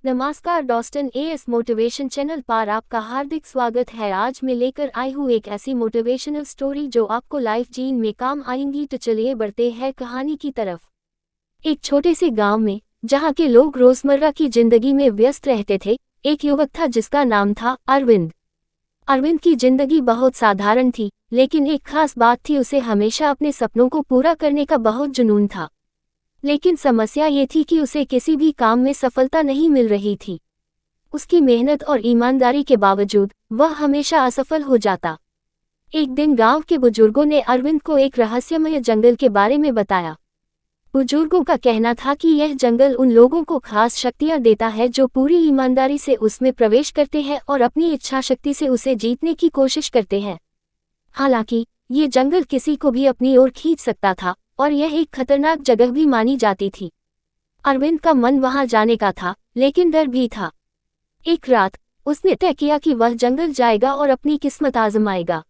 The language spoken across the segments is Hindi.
नमस्कार डॉस्टन एएस मोटिवेशन चैनल पर आपका हार्दिक स्वागत है। आज मैं लेकर आई हूँ एक ऐसी मोटिवेशनल स्टोरी जो आपको लाइफ जीने में काम आएंगी। तो चलिए बढ़ते हैं कहानी की तरफ। एक छोटे से गांव में, जहां के लोग रोजमर्रा की जिंदगी में व्यस्त रहते थे, एक युवक था जिसका नाम था अरविंद। अरविंद की जिंदगी बहुत साधारण थी, लेकिन एक खास बात थी, उसे हमेशा अपने सपनों को पूरा करने का बहुत जुनून था। लेकिन समस्या ये थी कि उसे किसी भी काम में सफलता नहीं मिल रही थी। उसकी मेहनत और ईमानदारी के बावजूद वह हमेशा असफल हो जाता। एक दिन गांव के बुजुर्गों ने अरविंद को एक रहस्यमय जंगल के बारे में बताया। बुजुर्गों का कहना था कि यह जंगल उन लोगों को खास शक्तियां देता है जो पूरी ईमानदारी से उसमें प्रवेश करते हैं और अपनी इच्छा शक्ति से उसे जीतने की कोशिश करते हैं। हालांकि ये जंगल किसी को भी अपनी ओर खींच सकता था और यह एक खतरनाक जगह भी मानी जाती थी। अरविंद का मन वहां जाने का था, लेकिन डर भी था। एक रात उसने तय किया कि वह जंगल जाएगा और अपनी किस्मत आजमाएगा।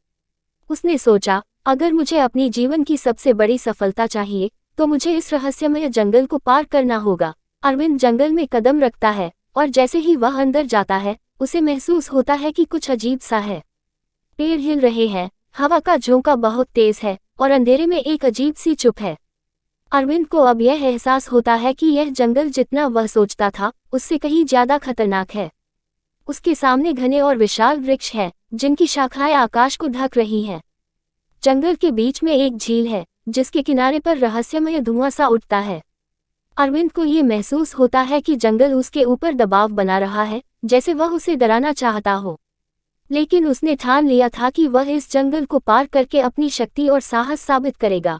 उसने सोचा, अगर मुझे अपनी जीवन की सबसे बड़ी सफलता चाहिए तो मुझे इस रहस्यमय जंगल को पार करना होगा। अरविंद जंगल में कदम रखता है और जैसे ही वह अंदर जाता है, उसे महसूस होता है कि कुछ अजीब सा है। पेड़ हिल रहे हैं, हवा का झोंका बहुत तेज है और अंधेरे में एक अजीब सी चुप है। अरविंद को अब यह एहसास होता है कि यह जंगल जितना वह सोचता था उससे कहीं ज्यादा खतरनाक है। उसके सामने घने और विशाल वृक्ष हैं, जिनकी शाखाएं आकाश को ढक रही हैं। जंगल के बीच में एक झील है, जिसके किनारे पर रहस्यमय धुआं सा उठता है। अरविंद को ये महसूस होता है कि जंगल उसके ऊपर दबाव बना रहा है, जैसे वह उसे डराना चाहता हो। लेकिन उसने ठान लिया था कि वह इस जंगल को पार करके अपनी शक्ति और साहस साबित करेगा।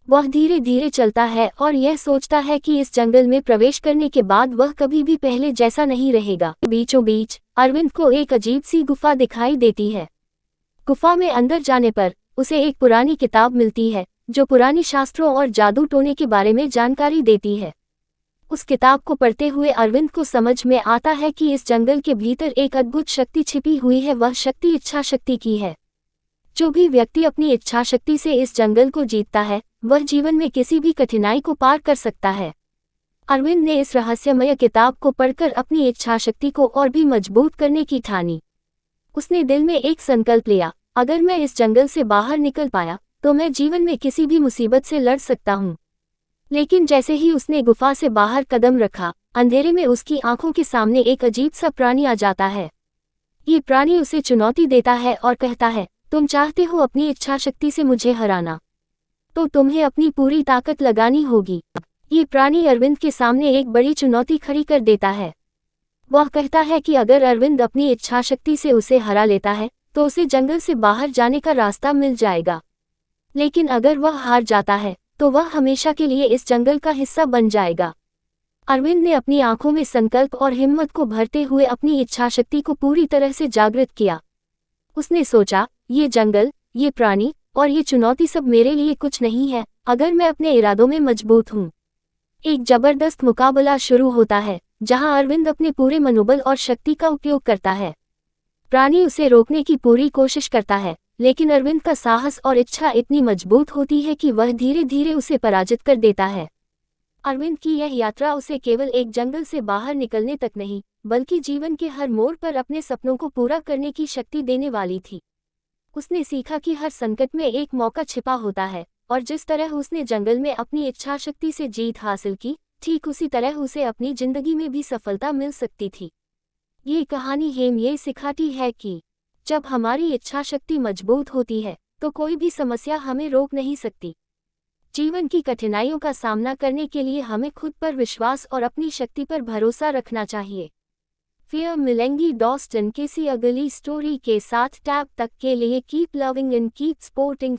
वह धीरे धीरे चलता है और यह सोचता है कि इस जंगल में प्रवेश करने के बाद वह कभी भी पहले जैसा नहीं रहेगा। बीचों बीच अरविंद को एक अजीब सी गुफा दिखाई देती है। गुफा में अंदर जाने पर उसे एक पुरानी किताब मिलती है, जो पुरानी शास्त्रों और जादू टोने के बारे में जानकारी देती है। उस किताब को पढ़ते हुए अरविंद को समझ में आता है कि इस जंगल के भीतर एक अद्भुत शक्ति छिपी हुई है। वह शक्ति इच्छा शक्ति की है। जो भी व्यक्ति अपनी इच्छा शक्ति से इस जंगल को जीतता है, वह जीवन में किसी भी कठिनाई को पार कर सकता है। अरविंद ने इस रहस्यमय किताब को पढ़कर अपनी इच्छा शक्ति को और भी मजबूत करने की ठानी। उसने दिल में एक संकल्प लिया, अगर मैं इस जंगल से बाहर निकल पाया तो मैं जीवन में किसी भी मुसीबत से लड़ सकता हूँ। लेकिन जैसे ही उसने गुफा से बाहर कदम रखा, अंधेरे में उसकी आंखों के सामने एक अजीब सा प्राणी आ जाता है। ये प्राणी उसे चुनौती देता है और कहता है, तुम चाहते हो अपनी इच्छा शक्ति से मुझे हराना, तो तुम्हें अपनी पूरी ताकत लगानी होगी। ये प्राणी अरविंद के सामने एक बड़ी चुनौती खड़ी कर देता है। वह कहता है कि अगर अरविंद अपनी इच्छा शक्ति से उसे हरा लेता है तो उसे जंगल से बाहर जाने का रास्ता मिल जाएगा। लेकिन अगर वह हार जाता है तो वह हमेशा के लिए इस जंगल का हिस्सा बन जाएगा। अरविंद ने अपनी आंखों में संकल्प और हिम्मत को भरते हुए अपनी इच्छा शक्ति को पूरी तरह से जागृत किया। उसने सोचा, ये जंगल, ये प्राणी और ये चुनौती सब मेरे लिए कुछ नहीं है, अगर मैं अपने इरादों में मजबूत हूँ। एक जबरदस्त मुकाबला शुरू होता है, जहां अरविंद अपने पूरे मनोबल और शक्ति का उपयोग करता है। प्राणी उसे रोकने की पूरी कोशिश करता है, लेकिन अरविंद का साहस और इच्छा इतनी मजबूत होती है कि वह धीरे धीरे उसे पराजित कर देता है। अरविंद की यह यात्रा उसे केवल एक जंगल से बाहर निकलने तक नहीं, बल्कि जीवन के हर मोड़ पर अपने सपनों को पूरा करने की शक्ति देने वाली थी। उसने सीखा कि हर संकट में एक मौका छिपा होता है, और जिस तरह उसने जंगल में अपनी इच्छा शक्ति से जीत हासिल की, ठीक उसी तरह उसे अपनी जिंदगी में भी सफलता मिल सकती थी। ये कहानी हमें ये सिखाती है कि जब हमारी इच्छा शक्ति मजबूत होती है तो कोई भी समस्या हमें रोक नहीं सकती। जीवन की कठिनाइयों का सामना करने के लिए हमें खुद पर विश्वास और अपनी शक्ति पर भरोसा रखना चाहिए। फिर मिलेंगी डॉस्टन किसी अगली स्टोरी के साथ। तब तक के लिए keep loving and keep supporting.